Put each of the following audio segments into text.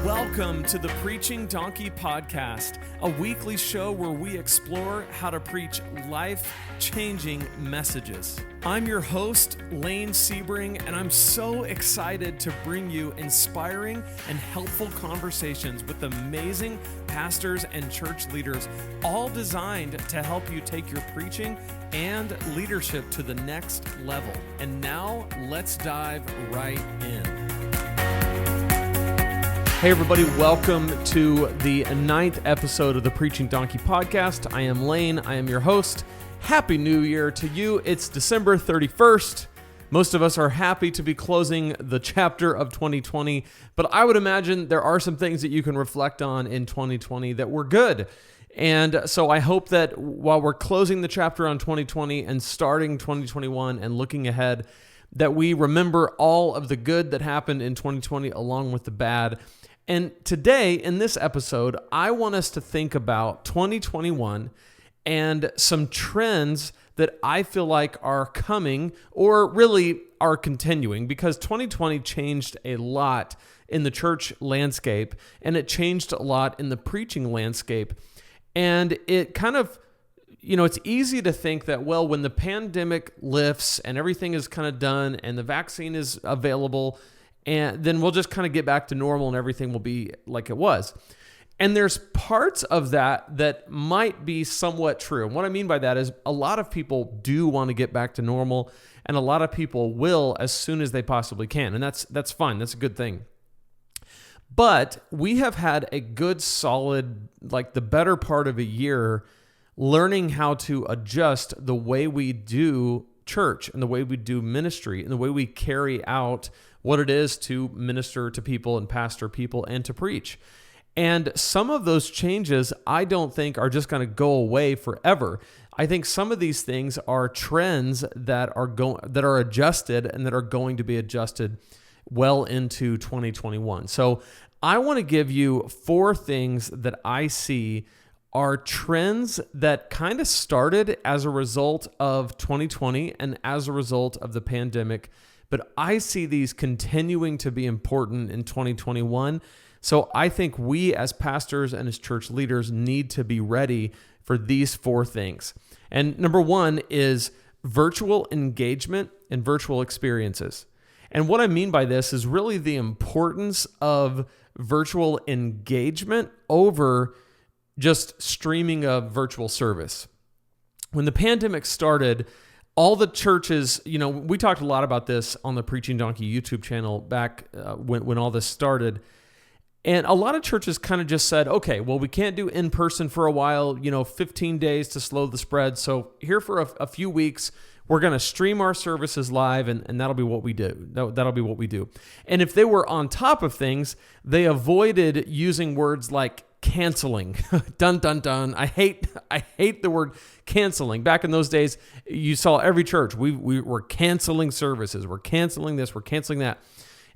Welcome to the Preaching Donkey Podcast, a weekly show where we explore how to preach life-changing messages. I'm your host, Lane Sebring, and I'm so excited to bring you inspiring and helpful conversations with amazing pastors and church leaders, all designed to help you take your preaching and leadership to the next level. And now, let's dive right in. Hey everybody, welcome to the 9th episode of the Preaching Donkey Podcast. I am Lane, I am your host. Happy New Year to you. It's December 31st. Most of us are happy to be closing the chapter of 2020, but I would imagine there are some things that you can reflect on in 2020 that were good. And so I hope that while we're closing the chapter on 2020 and starting 2021 and looking ahead, that we remember all of the good that happened in 2020 along with the bad. And today, in this episode, I want us to think about 2021 and some trends that I feel like are coming or really are continuing, because 2020 changed a lot in the church landscape and it changed a lot in the preaching landscape. And it kind of, it's easy to think that, well, when the pandemic lifts and everything is kind of done and the vaccine is available, and then we'll just kind of get back to normal and everything will be like it was. And there's parts of that might be somewhat true. And what I mean by that is a lot of people do want to get back to normal, and a lot of people will as soon as they possibly can. And that's fine. That's a good thing. But we have had a good, solid, like the better part of a year learning how to adjust the way we do church and the way we do ministry and the way we carry out what it is to minister to people and pastor people and to preach. And some of those changes I don't think are just going to go away forever. I think some of these things are trends that are adjusted and that are going to be adjusted well into 2021. So I want to give you 4 things that I see are trends that kind of started as a result of 2020 and as a result of the pandemic. But I see these continuing to be important in 2021. So I think we as pastors and as church leaders need to be ready for these 4 things. And number 1 is virtual engagement and virtual experiences. And what I mean by this is really the importance of virtual engagement over just streaming a virtual service. When the pandemic started, all the churches, we talked a lot about this on the Preaching Donkey YouTube channel back when all this started. And a lot of churches kind of just said, okay, well, we can't do in person for a while, 15 days to slow the spread. So here for a few weeks, we're going to stream our services live, and that'll be what we do. That'll be what we do. And if they were on top of things, they avoided using words like canceling. Dun, dun, dun. I hate the word canceling. Back in those days, you saw every church. We were canceling services. We're canceling this. We're canceling that.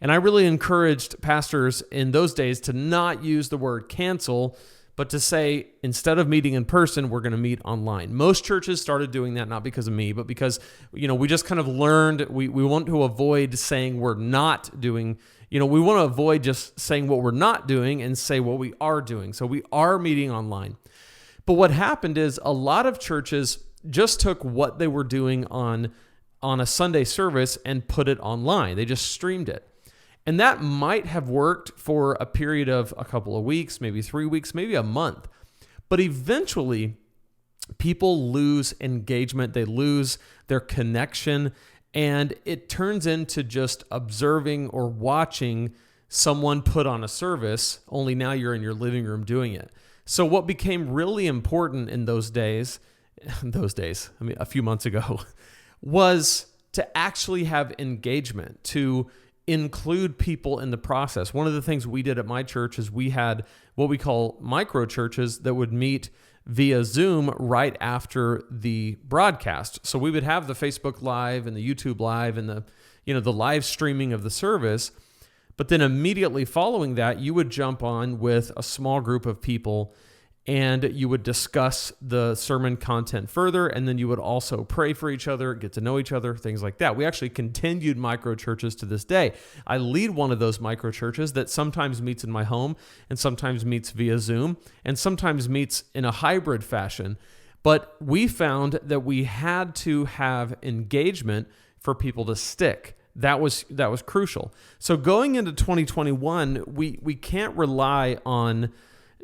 And I really encouraged pastors in those days to not use the word cancel, but to say, instead of meeting in person, we're going to meet online. Most churches started doing that, not because of me, but because, we just kind of learned we want to avoid saying we're not doing. We want to avoid just saying what we're not doing and say what we are doing. So we are meeting online. But what happened is a lot of churches just took what they were doing on a Sunday service and put it online. They just streamed it. And that might have worked for a period of a couple of weeks, maybe 3 weeks, maybe a month. But eventually, people lose engagement. They lose their connection. And it turns into just observing or watching someone put on a service, only now you're in your living room doing it. So what became really important in those days, a few months ago, was to actually have engagement, to include people in the process. One of the things we did at my church is we had what we call micro churches that would meet via Zoom right after the broadcast. So we would have the Facebook Live and the YouTube Live and the live streaming of the service. But then immediately following that, you would jump on with a small group of people and you would discuss the sermon content further, and then you would also pray for each other, get to know each other, things like that. We actually continued micro churches to this day. I lead one of those micro churches that sometimes meets in my home and sometimes meets via Zoom and sometimes meets in a hybrid fashion. But we found that we had to have engagement for people to stick. That was crucial. So going into 2021, we can't rely on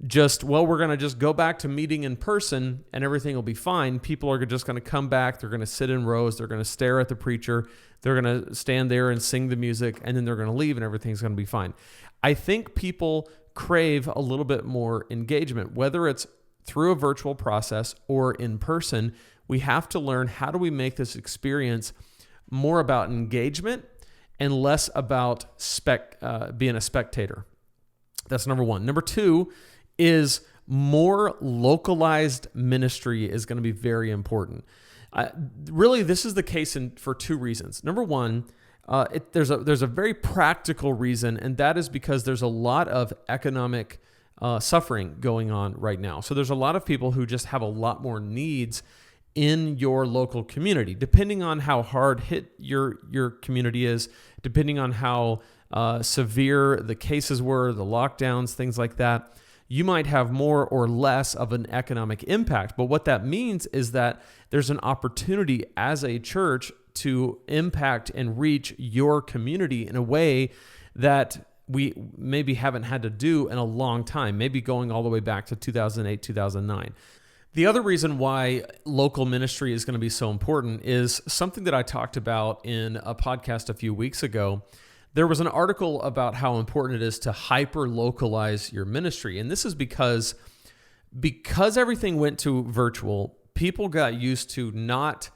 just, well, we're going to just go back to meeting in person and everything will be fine. People are just going to come back. They're going to sit in rows. They're going to stare at the preacher. They're going to stand there and sing the music, and then they're going to leave and everything's going to be fine. I think people crave a little bit more engagement, whether it's through a virtual process or in person. We have to learn, how do we make this experience more about engagement and less about being a spectator? That's number one. Number two is more localized ministry is going to be very important. Really, this is the case for two reasons. Number one, there's a very practical reason, and that is because there's a lot of economic suffering going on right now. So there's a lot of people who just have a lot more needs in your local community, depending on how hard hit your community is, depending on how severe the cases were, the lockdowns, things like that. You might have more or less of an economic impact. But what that means is that there's an opportunity as a church to impact and reach your community in a way that we maybe haven't had to do in a long time, maybe going all the way back to 2008, 2009. The other reason why local ministry is going to be so important is something that I talked about in a podcast a few weeks ago. There was an article about how important it is to hyper-localize your ministry. And this is because everything went to virtual, people got used to not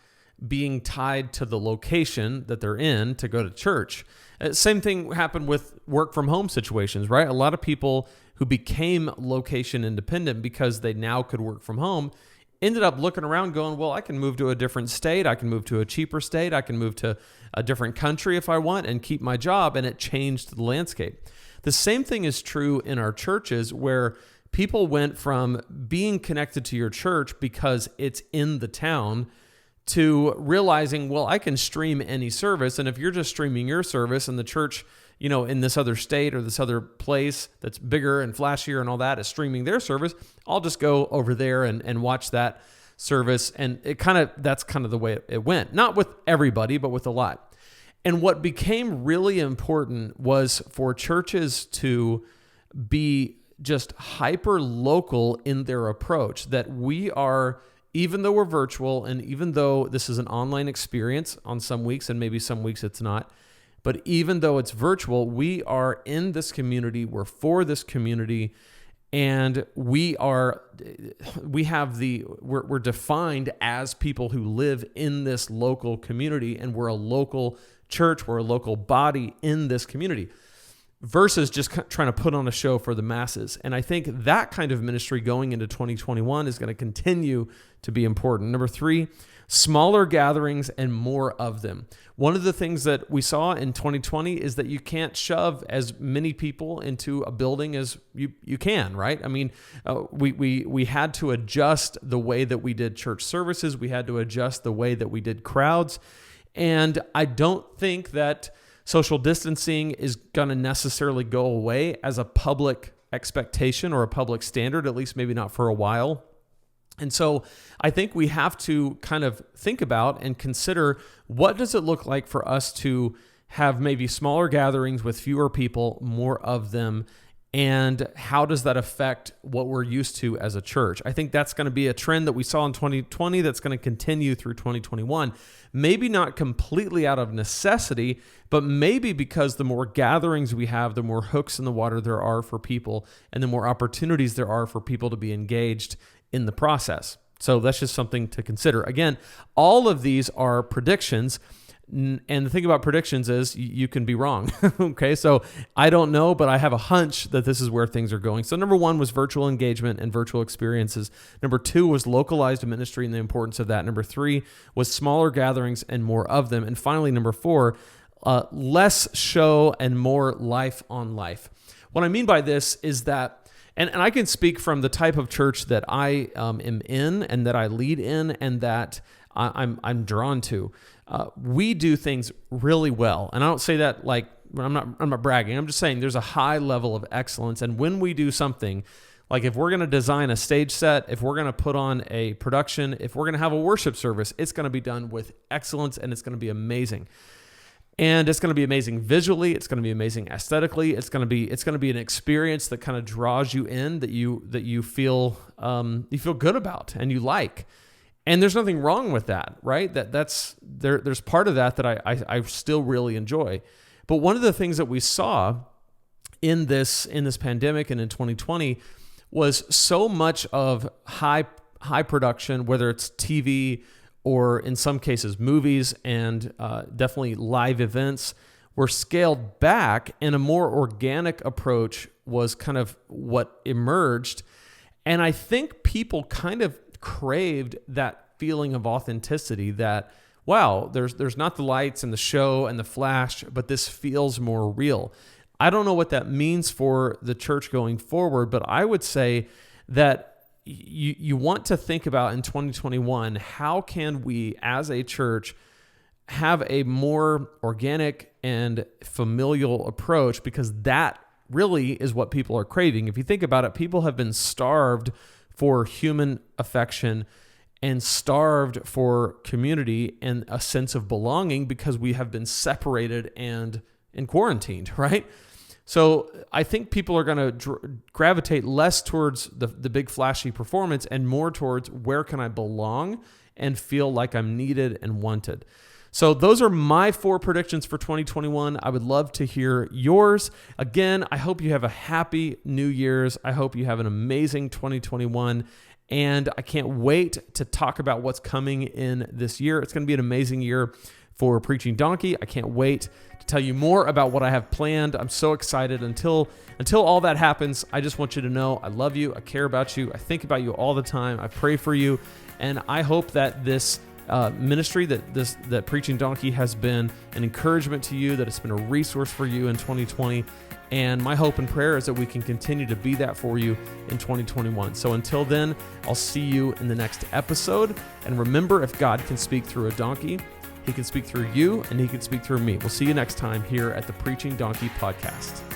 being tied to the location that they're in to go to church. Same thing happened with work from home situations, right? A lot of people who became location independent because they now could work from home ended up looking around going, well, I can move to a different state. I can move to a cheaper state. I can move to a different country if I want and keep my job. And it changed the landscape. The same thing is true in our churches, where people went from being connected to your church because it's in the town to realizing, well, I can stream any service. And if you're just streaming your service and the church, in this other state or this other place that's bigger and flashier and all that is streaming their service, I'll just go over there and watch that service. And that's kind of the way it went. Not with everybody, but with a lot. And what became really important was for churches to be just hyper local in their approach, that we are, even though we're virtual and even though this is an online experience on some weeks and maybe some weeks it's not, but even though it's virtual, we are in this community, we're for this community, and we're defined as people who live in this local community, and we're a local church, we're a local body in this community, versus just trying to put on a show for the masses. And I think that kind of ministry going into 2021 is going to continue to be important. Number three, smaller gatherings and more of them. One of the things that we saw in 2020 is that you can't shove as many people into a building as you can, right? I mean, we had to adjust the way that we did church services. We had to adjust the way that we did crowds. And I don't think that social distancing is going to necessarily go away as a public expectation or a public standard, at least maybe not for a while. And so I think we have to kind of think about and consider, what does it look like for us to have maybe smaller gatherings with fewer people, more of them, and how does that affect what we're used to as a church? I think that's going to be a trend that we saw in 2020 that's going to continue through 2021. Maybe not completely out of necessity, but maybe because the more gatherings we have, the more hooks in the water there are for people, and the more opportunities there are for people to be engaged in the process. So that's just something to consider. Again, all of these are predictions. And the thing about predictions is you can be wrong. Okay, so I don't know, but I have a hunch that this is where things are going. So number one was virtual engagement and virtual experiences. Number two was localized ministry and the importance of that. Number three was smaller gatherings and more of them. And finally, number four, less show and more life on life. What I mean by this is that And I can speak from the type of church that I am in and that I lead in and that I'm drawn to. We do things really well. And I don't say that like, I'm not bragging. I'm just saying there's a high level of excellence. And when we do something, like if we're going to design a stage set, if we're going to put on a production, if we're going to have a worship service, it's going to be done with excellence and it's going to be amazing. And it's going to be amazing visually. It's going to be amazing aesthetically. It's going to be an experience that kind of draws you in, that you feel good about and you like. And there's nothing wrong with that, right? There's part of that I still really enjoy. But one of the things that we saw in this pandemic and in 2020 was so much of high production, whether it's TV or in some cases movies and definitely live events, were scaled back, and a more organic approach was kind of what emerged. And I think people kind of craved that feeling of authenticity, that, wow, there's not the lights and the show and the flash, but this feels more real. I don't know what that means for the church going forward, but I would say that you want to think about in 2021, how can we as a church have a more organic and familial approach, because that really is what people are craving. If you think about it, people have been starved for human affection and starved for community and a sense of belonging because we have been separated and quarantined, right? So I think people are going to gravitate less towards the big flashy performance and more towards where can I belong and feel like I'm needed and wanted. So those are my 4 predictions for 2021. I would love to hear yours. Again, I hope you have a happy New Year's. I hope you have an amazing 2021. And I can't wait to talk about what's coming in this year. It's going to be an amazing year for Preaching Donkey. I can't wait to tell you more about what I have planned. I'm so excited. Until all that happens, I just want you to know I love you. I care about you. I think about you all the time. I pray for you. And I hope that this ministry, that Preaching Donkey has been an encouragement to you, that it's been a resource for you in 2020. And my hope and prayer is that we can continue to be that for you in 2021. So until then, I'll see you in the next episode. And remember, if God can speak through a donkey, He can speak through you, and He can speak through me. We'll see you next time here at the Preaching Donkey Podcast.